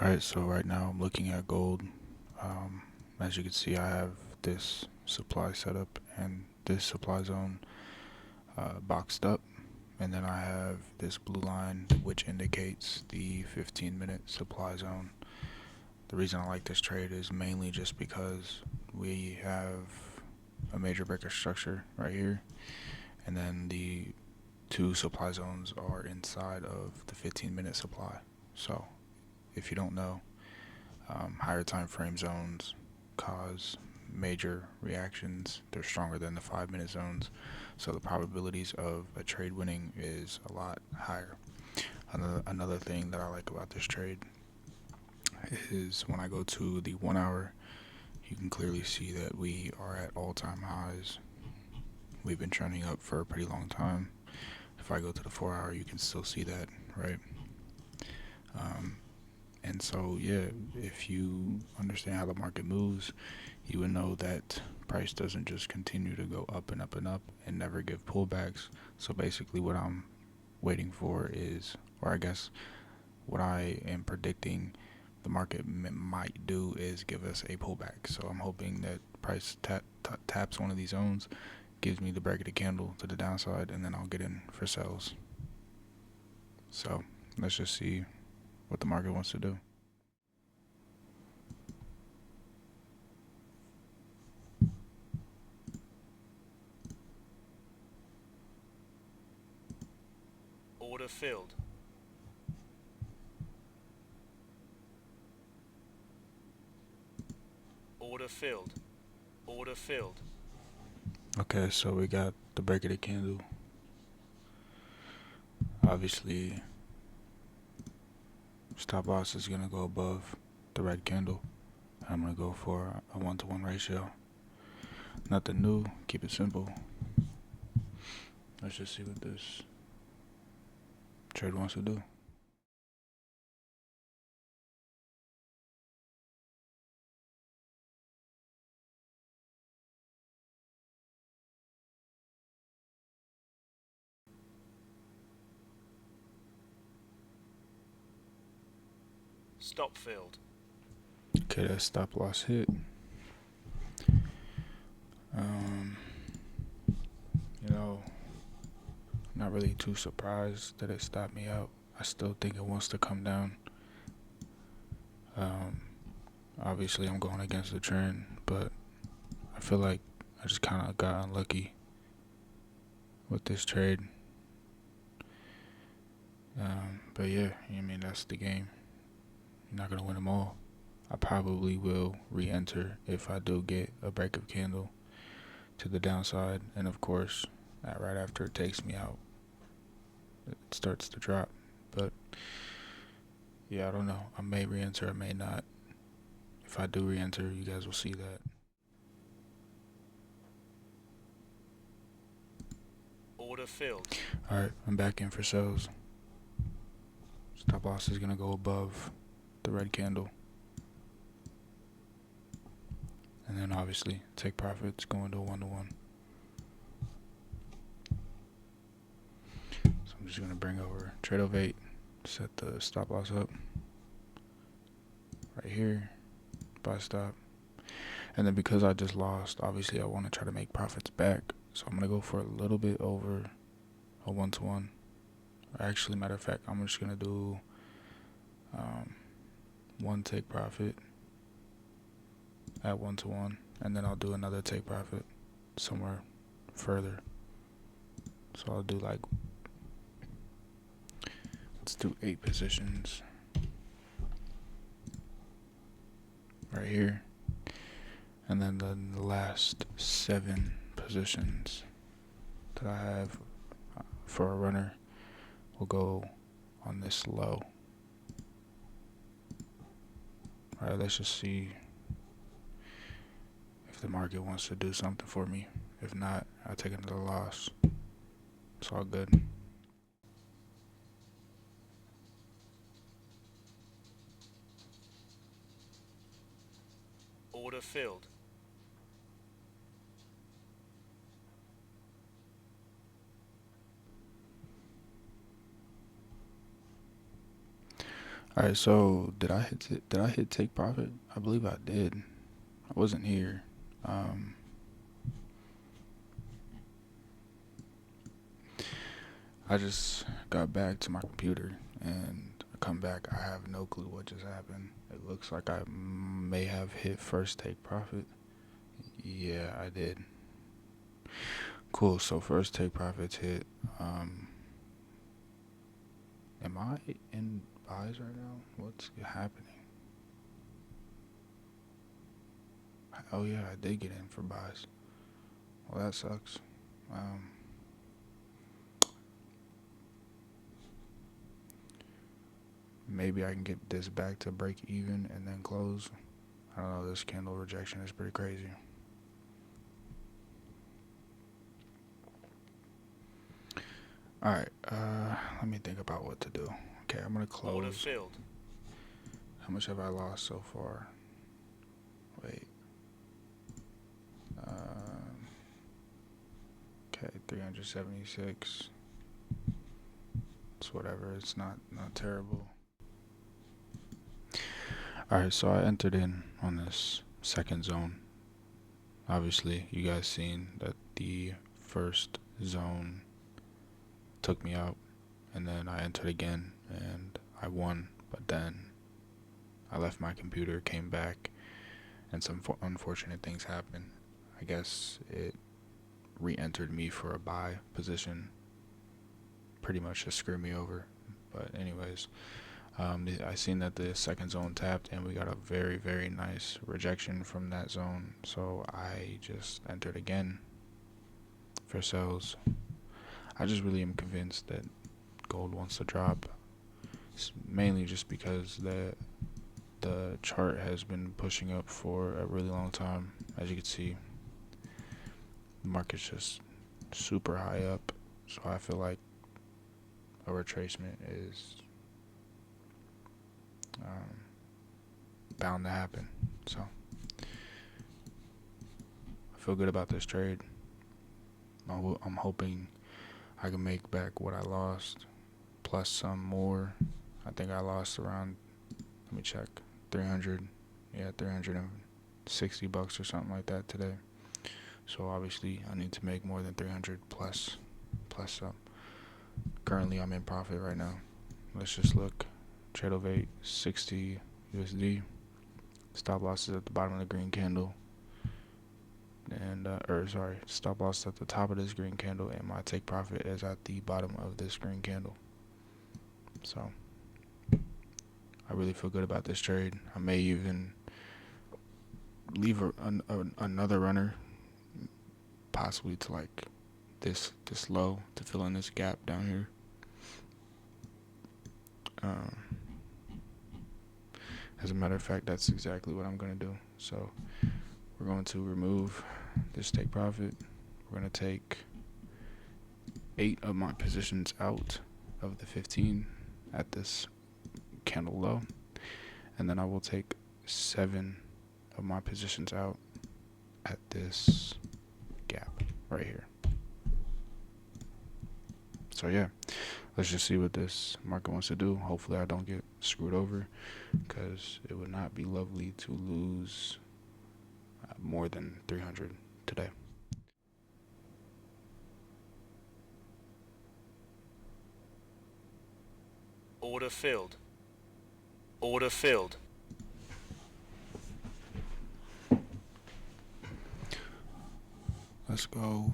Alright, so right now I'm looking at gold. Um, as you can see, I have this supply setup and this supply zone boxed up, and then I have this blue line which indicates the 15-minute supply zone. The reason I like this trade is mainly just because we have a major breaker structure right here, and then the two supply zones are inside of the 15-minute supply. So if you don't know, higher time frame zones cause major reactions. They're stronger than the 5-minute zones, so the probabilities of a trade winning is a lot higher. Another thing that I like about this trade is when I go to the 1 hour, you can clearly see that we are at all-time highs. We've been trending up for a pretty long time. If I go to the 4 hour, you can still see that, right? And so, yeah, if you understand how the market moves, you would know that price doesn't just continue to go up and up and up and never give pullbacks. So basically what I'm waiting for is, or I guess what I am predicting the market might do is give us a pullback. So I'm hoping that price taps one of these zones, gives me the break of the candle to the downside, and then I'll get in for sales. So let's just see what the market wants to do. Order filled. Order filled. Order filled. Okay, so we got the break of the candle. Obviously, stop loss is going to go above the red candle. I'm going to go for a 1-to-1 ratio. Nothing new, keep it simple. Let's just see what this trade wants to do. Stop filled. Okay, that stop loss hit. You know, I'm not really too surprised that it stopped me out. I still think it wants to come down. Obviously, I'm going against the trend, but I feel like I just kind of got unlucky with this trade. But yeah, I mean, that's the game. You're not going to win them all. I probably will re-enter if I do get a break of candle to the downside, and of course, right after it takes me out, it starts to drop. But yeah, I don't know. I may re-enter, I may not. If I do re-enter, you guys will see that. Order filled. Alright, I'm back in for sales. Stop loss is going to go above the red candle. And then obviously, take profits going to 1-to-1. So I'm just going to bring over trade of 8, set the stop loss up right here, buy stop. And then because I just lost, obviously I want to try to make profits back. So I'm going to go for a little bit over a 1-to-1. Actually, matter of fact, I'm just going to do one take profit at 1-to-1, and then I'll do another take profit somewhere further. So I'll do like, let's do 8 positions right here, and then the last 7 positions that I have for a runner will go on this low. Alright, let's just see if the market wants to do something for me. If not, I'll take another loss. It's all good. Order filled. All right, so did I hit take profit? I believe I did. I wasn't here. Um, I just got back to my computer and I come back. I have no clue what just happened. It looks like I may have hit first take profit. Yeah, I did. Cool. So first take profits hit. Um, am I in buys right now? What's happening? Oh yeah, I did get in for buys. Well, that sucks. Um, maybe I can get this back to break even and then close. I don't know. This candle rejection is pretty crazy. All right. Let me think about what to do. Okay, I'm gonna Order close. filled. How much have I lost so far? Wait. Um, okay, 376. It's whatever. It's not terrible. All right, so I entered in on this second zone. Obviously, you guys seen that the first zone took me out, and then I entered again and I won. But then I left my computer, came back, and some unfortunate things happened. I guess it re-entered me for a buy position, pretty much to screw me over. But anyways, I seen that the second zone tapped, and we got a very very nice rejection from that zone. So I just entered again for sales. I just really am convinced that gold wants to drop. It's mainly just because the chart has been pushing up for a really long time. As you can see, the market's just super high up. So I feel like a retracement is um, bound to happen. So I feel good about this trade. I'm hoping I can make back what I lost, plus some more. I think I lost around, let me check, 300, yeah, 360 bucks or something like that today. So obviously I need to make more than 300 plus some. Currently I'm in profit right now. Let's just look. Trade of 860 USD. Stop loss is at the bottom of the green candle. And stop loss at the top of this green candle, and my take profit is at the bottom of this green candle. So I really feel good about this trade. I may even leave another runner, possibly to like this low, to fill in this gap down here. Um, as a matter of fact, that's exactly what I'm gonna do. So we're going to remove this take profit. We're gonna take 8 of my positions out of the 15 at this candle low, and then I will take 7 of my positions out at this gap right here. So yeah, let's just see what this market wants to do. Hopefully I don't get screwed over, because it would not be lovely to lose more than 300 today. Order filled. Order filled. Let's go.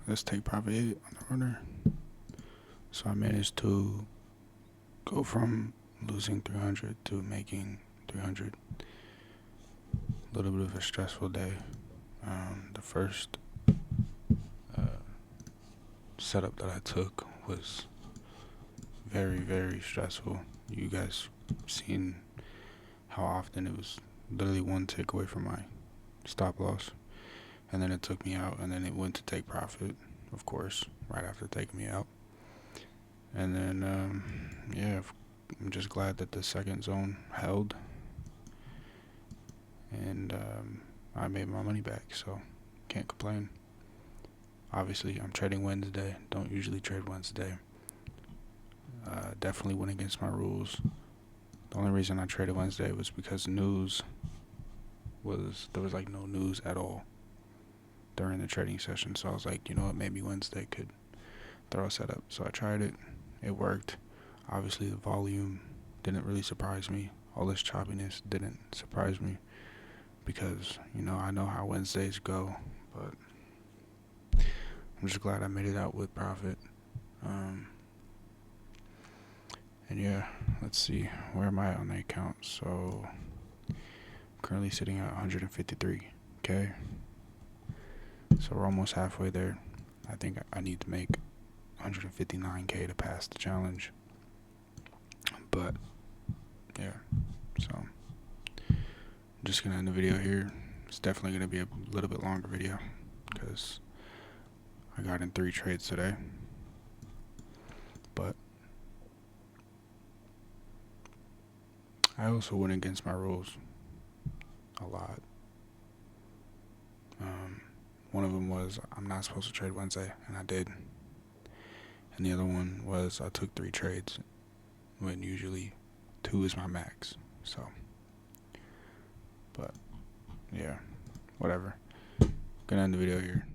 Let's take profit hit on the runner. So I managed to go from losing 300 to making 300. A little bit of a stressful day. The first setup that I took was very, very stressful. You guys seen how often it was literally one tick away from my stop loss. And then it took me out, and then it went to take profit, of course, right after taking me out. And then, yeah, I'm just glad that the second zone held, and I made my money back, so can't complain. Obviously, I'm trading Wednesday. Don't usually trade Wednesday. Definitely went against my rules. The only reason I traded Wednesday was because there was like no news at all during the trading session. So I was like, you know what, maybe Wednesday could throw a setup. So I tried it. It worked. Obviously the volume didn't really surprise me. All this choppiness didn't surprise me because, I know how Wednesdays go, but I'm just glad I made it out with profit. And yeah, let's see, where am I on the account? So I'm currently sitting at 153k. So we're almost halfway there. I think I need to make 159k to pass the challenge. But yeah, so I'm just gonna end the video here. It's definitely gonna be a little bit longer video because I got in 3 trades today. But I also went against my rules a lot. One of them was I'm not supposed to trade Wednesday, and I did. And the other one was I took 3 trades when usually 2 is my max. So, but yeah, whatever. Gonna end the video here.